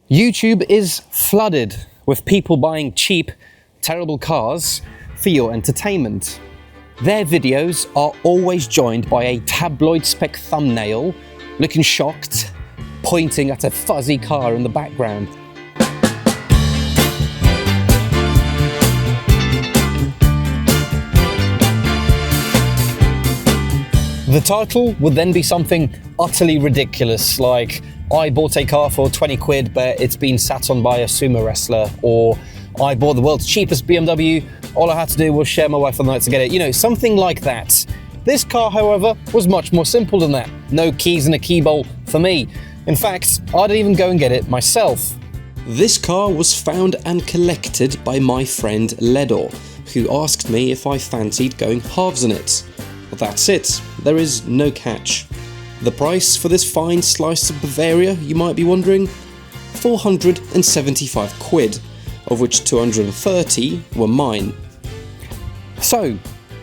YouTube is flooded with people buying cheap, terrible cars for your entertainment. Their videos are always joined by a tabloid spec thumbnail, looking shocked, pointing at a fuzzy car in the background. The title would then be something utterly ridiculous, like, I bought a car for 20 quid, but it's been sat on by a sumo wrestler, or I bought the world's cheapest BMW, all I had to do was share my wife on the night to get it. You know, something like that. This car, however, was much more simple than that. No keys in a key bowl for me. In fact, I didn't even go and get it myself. This car was found and collected by my friend Ledor, who asked me if I fancied going halves in it. But that's it, there is no catch. The price for this fine slice of Bavaria, you might be wondering? 475 quid, of which 230 were mine. So,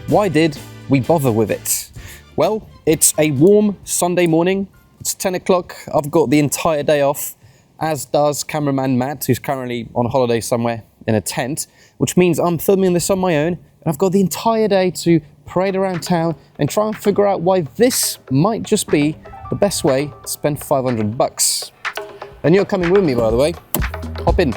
why did we bother with it? Well, it's a warm Sunday morning, it's 10 o'clock, I've got the entire day off, as does cameraman Matt, who's currently on holiday somewhere in a tent, which means I'm filming this on my own, and I've got the entire day to parade around town and try and figure out why this might just be the best way to spend 500 bucks. And you're coming with me, by the way. Hop in.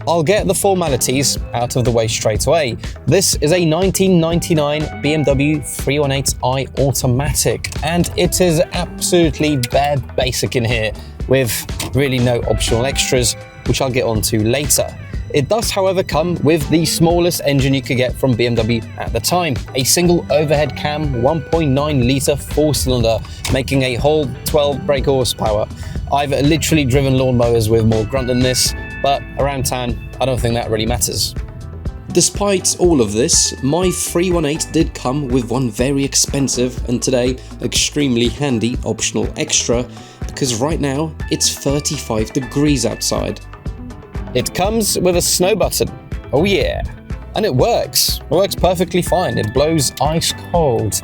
I'll get the formalities out of the way straight away. This is a 1999 BMW 318i Automatic, and it is absolutely bare basic in here, with really no optional extras, which I'll get onto later. It does, however, come with the smallest engine you could get from BMW at the time, a single overhead cam 1.9 litre 4-cylinder, making a whole 12 brake horsepower. I've literally driven lawnmowers with more grunt than this, but around town, I don't think that really matters. Despite all of this, my 318 did come with one very expensive and today extremely handy optional extra, because right now it's 35 degrees outside. It comes with a snow button, oh yeah, and it works. It works perfectly fine, it blows ice cold.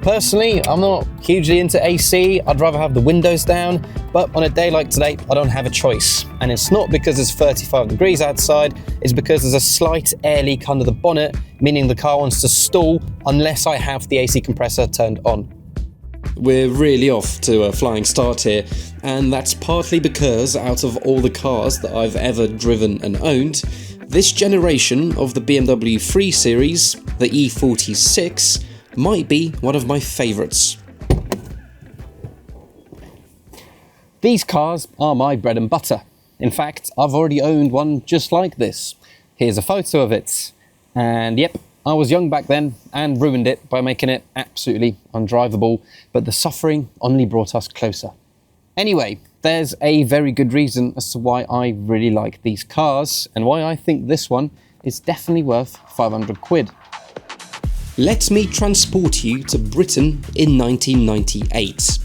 Personally, I'm not hugely into AC, I'd rather have the windows down, but on a day like today, I don't have a choice. And it's not because it's 35 degrees outside, it's because there's a slight air leak under the bonnet, meaning the car wants to stall unless I have the AC compressor turned on. We're really off to a flying start here, and that's partly because out of all the cars that I've ever driven and owned, this generation of the BMW 3 Series, the E46, might be one of my favourites. These cars are my bread and butter. In fact, I've already owned one just like this. Here's a photo of it, and yep, I was young back then and ruined it by making it absolutely undrivable, but the suffering only brought us closer. Anyway, there's a very good reason as to why I really like these cars and why I think this one is definitely worth 500 quid. Let me transport you to Britain in 1998.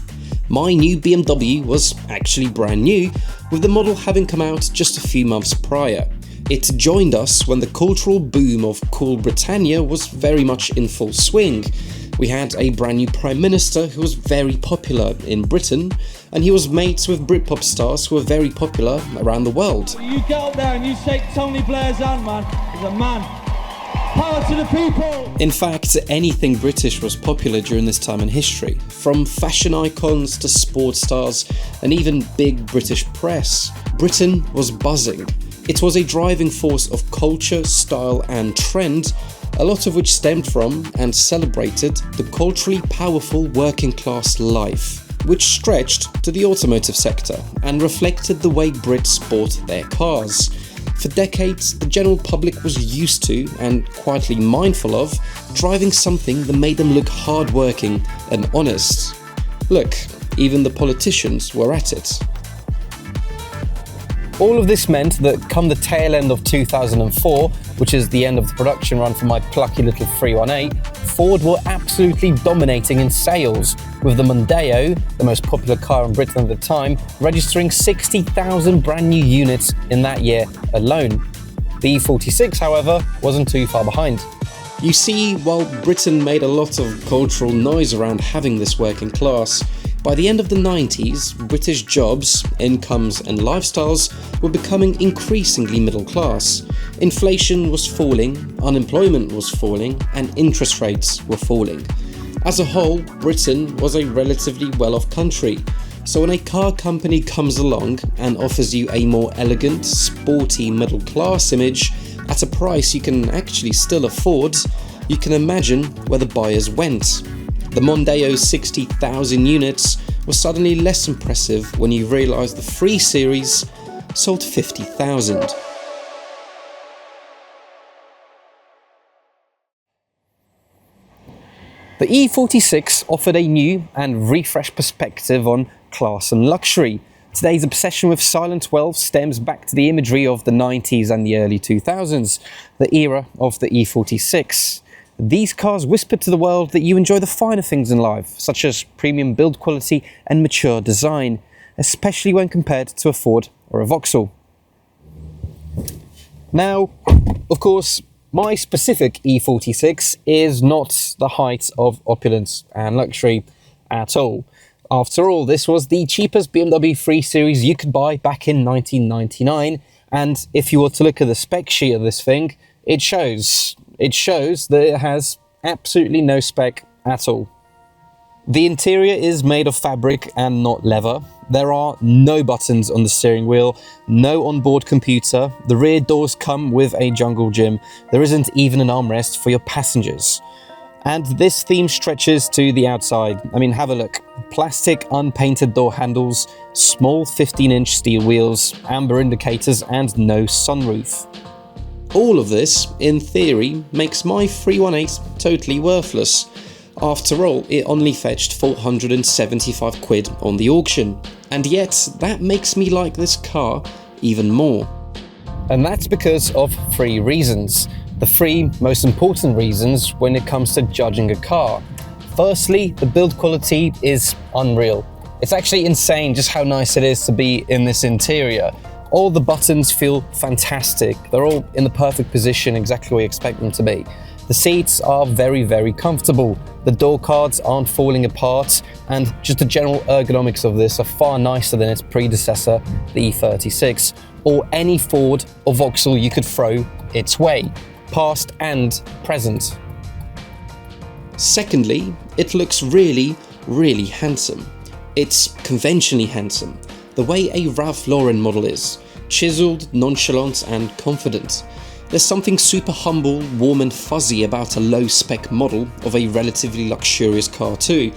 My new BMW was actually brand new, with the model having come out just a few months prior. It joined us when the cultural boom of Cool Britannia was very much in full swing. We had a brand new Prime Minister who was very popular in Britain, and he was mates with Britpop stars who were very popular around the world. You get up there and you shake Tony Blair's hand, man. He's a man. Power to the people! In fact, anything British was popular during this time in history, from fashion icons to sports stars and even big British press. Britain was buzzing. It was a driving force of culture, style and trend, a lot of which stemmed from and celebrated the culturally powerful working class life, which stretched to the automotive sector and reflected the way Brits bought their cars. For decades, the general public was used to, and quietly mindful of, driving something that made them look hard-working and honest. Look, even the politicians were at it. All of this meant that come the tail end of 2004, which is the end of the production run for my plucky little 318, Ford were absolutely dominating in sales, with the Mondeo, the most popular car in Britain at the time, registering 60,000 brand new units in that year alone. The E46, however, wasn't too far behind. You see, while Britain made a lot of cultural noise around having this working class, By the end of the 90s, British jobs, incomes and lifestyles were becoming increasingly middle class. Inflation was falling, unemployment was falling, and interest rates were falling. As a whole, Britain was a relatively well-off country. So when a car company comes along and offers you a more elegant, sporty middle class image at a price you can actually still afford, you can imagine where the buyers went. The Mondeo's 60,000 units was suddenly less impressive when you realise the 3 Series sold 50,000. The E46 offered a new and refreshed perspective on class and luxury. Today's obsession with silent wealth stems back to the imagery of the 90s and the early 2000s, the era of the E46. These cars whisper to the world that you enjoy the finer things in life, such as premium build quality and mature design, especially when compared to a Ford or a Vauxhall. Now, of course, my specific E46 is not the height of opulence and luxury at all. After all, this was the cheapest BMW 3 Series you could buy back in 1999, and if you were to look at the spec sheet of this thing, it shows that it has absolutely no spec at all. The interior is made of fabric and not leather. There are no buttons on the steering wheel, no onboard computer, the rear doors come with a jungle gym, there isn't even an armrest for your passengers. And this theme stretches to the outside. I mean, have a look. Plastic unpainted door handles, small 15-inch steel wheels, amber indicators and no sunroof. All of this, in theory, makes my 318 totally worthless. After all, it only fetched 475 quid on the auction. And yet, that makes me like this car even more. And that's because of 3 reasons. The 3 most important reasons when it comes to judging a car. Firstly, the build quality is unreal. It's actually insane just how nice it is to be in this interior. All the buttons feel fantastic. They're all in the perfect position, exactly where you expect them to be. The seats are very, very comfortable. The door cards aren't falling apart, and just the general ergonomics of this are far nicer than its predecessor, the E36, or any Ford or Vauxhall you could throw its way, past and present. Secondly, it looks really, really handsome. It's conventionally handsome, the way a Ralph Lauren model is, chiseled, nonchalant and confident. There's something super humble, warm and fuzzy about a low-spec model of a relatively luxurious car too.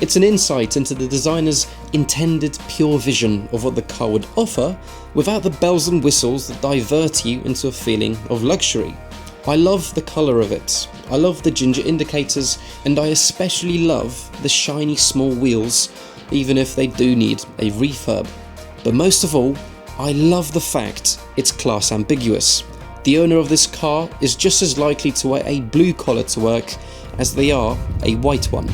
It's an insight into the designer's intended pure vision of what the car would offer without the bells and whistles that divert you into a feeling of luxury. I love the colour of it, I love the ginger indicators, and I especially love the shiny small wheels, even if they do need a refurb. But most of all, I love the fact it's class ambiguous. The owner of this car is just as likely to wear a blue collar to work as they are a white one.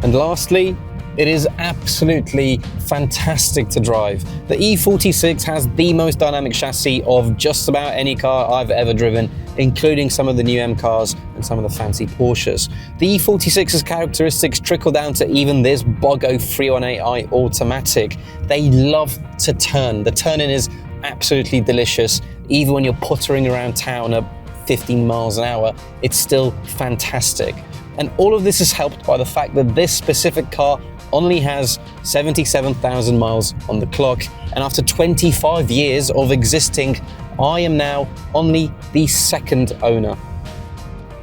And lastly, it is absolutely fantastic to drive. The E46 has the most dynamic chassis of just about any car I've ever driven, including some of the new M cars and some of the fancy Porsches. The E46's characteristics trickle down to even this Bogo 318i automatic. They love to turn. The turn-in is absolutely delicious. Even when you're puttering around town at 15 miles an hour, it's still fantastic. And all of this is helped by the fact that this specific car only has 77,000 miles on the clock, and after 25 years of existing, I am now only the second owner.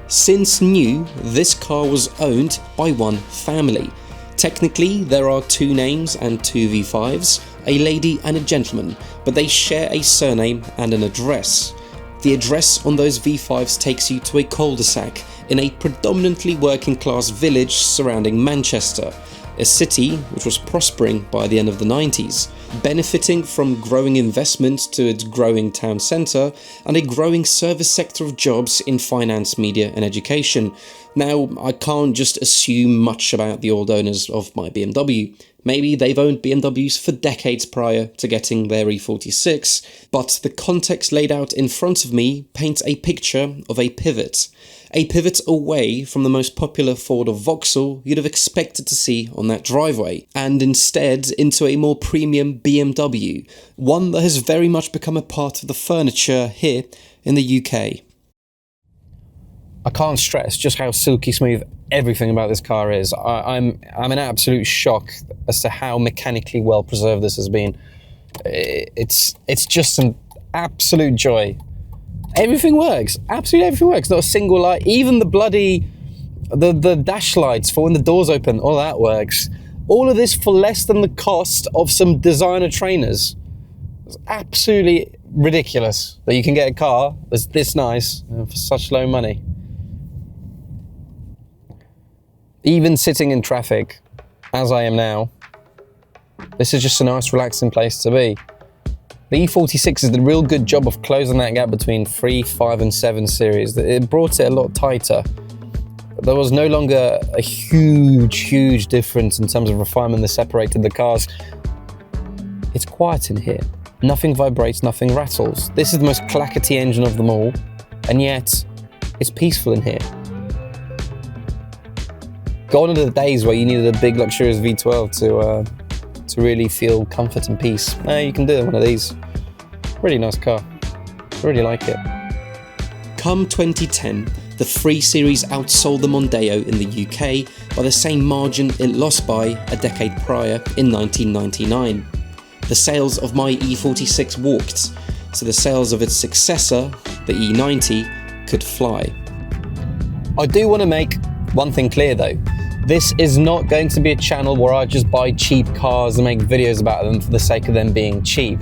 Since new, this car was owned by one family. Technically, there are 2 names and 2 V5s, a lady and a gentleman, but they share a surname and an address. The address on those V5s takes you to a cul-de-sac in a predominantly working-class village surrounding Manchester, a city which was prospering by the end of the 90s, benefiting from growing investment to its growing town centre and a growing service sector of jobs in finance, media and education. Now, I can't just assume much about the old owners of my BMW. Maybe they've owned BMWs for decades prior to getting their E46, but the context laid out in front of me paints a picture of a pivot. A pivot away from the most popular Ford or Vauxhall you'd have expected to see on that driveway, and instead into a more premium BMW, one that has very much become a part of the furniture here in the UK. I can't stress just how silky smooth everything about this car is. I'm in absolute shock as to how mechanically well preserved this has been. It's just an absolute joy. Everything works. Absolutely everything works. Not a single light. Even the dash lights for when the doors open, all that works. All of this for less than the cost of some designer trainers. It's absolutely ridiculous that you can get a car that's this nice for such low money. Even sitting in traffic, as I am now, this is just a nice, relaxing place to be. The E46 is the real good job of closing that gap between 3, 5 and 7 series. It brought it a lot tighter. There was no longer a huge difference in terms of refinement that separated the cars. It's quiet in here. Nothing vibrates, nothing rattles. This is the most clackety engine of them all, and yet it's peaceful in here. Gone are the days where you needed a big luxurious V12 to really feel comfort and peace. Now you can do it in one of these. Really nice car. Really like it. Come 2010, the 3 Series outsold the Mondeo in the UK by the same margin it lost by a decade prior in 1999. The sales of my E46 walked, so the sales of its successor, the E90, could fly. I do want to make one thing clear though. This is not going to be a channel where I just buy cheap cars and make videos about them for the sake of them being cheap.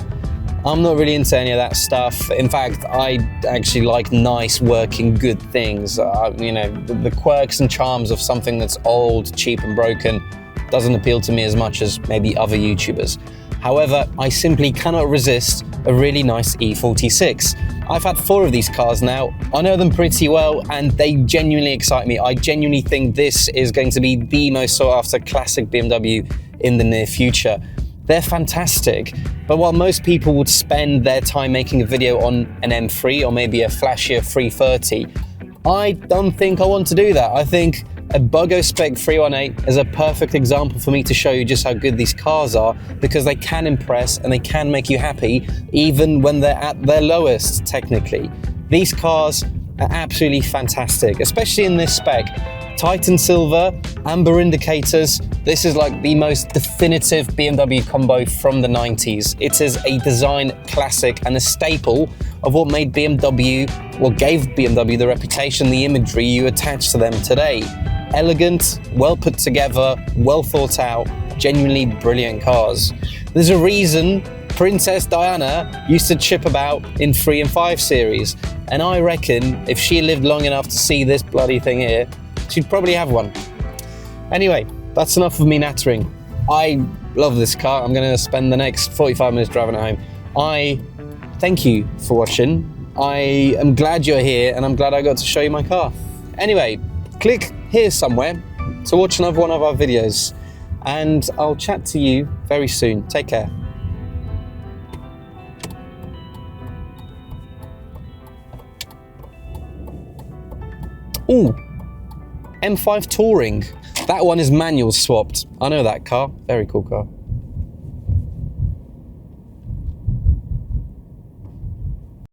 I'm not really into any of that stuff. In fact, I actually like nice, working, good things. The quirks and charms of something that's old, cheap and broken doesn't appeal to me as much as maybe other YouTubers. However, I simply cannot resist a really nice E46. I've had 4 of these cars now. I know them pretty well and they genuinely excite me. I genuinely think this is going to be the most sought after classic BMW in the near future. They're fantastic, but while most people would spend their time making a video on an M3 or maybe a flashier 330, I don't think I want to do that. I think a Low-spec 318 is a perfect example for me to show you just how good these cars are, because they can impress and they can make you happy even when they're at their lowest, technically. These cars are absolutely fantastic, especially in this spec. Titan silver, amber indicators. This is like the most definitive BMW combo from the 90s. It is a design classic and a staple of what made BMW, what gave BMW the reputation, the imagery you attach to them today. Elegant, well put together, well thought out, genuinely brilliant cars. There's a reason Princess Diana used to chip about in 3 and 5 series, and I reckon if she lived long enough to see this bloody thing here, she'd probably have one. Anyway, that's enough of me nattering. I love this car. I'm going to spend the next 45 minutes driving it home. I thank you for watching. I am glad you're here and I'm glad I got to show you my car. Anyway, click here somewhere to watch another one of our videos and I'll chat to you very soon. Take care. Ooh, M5 Touring. That one is manual swapped. I know that car. Very cool car.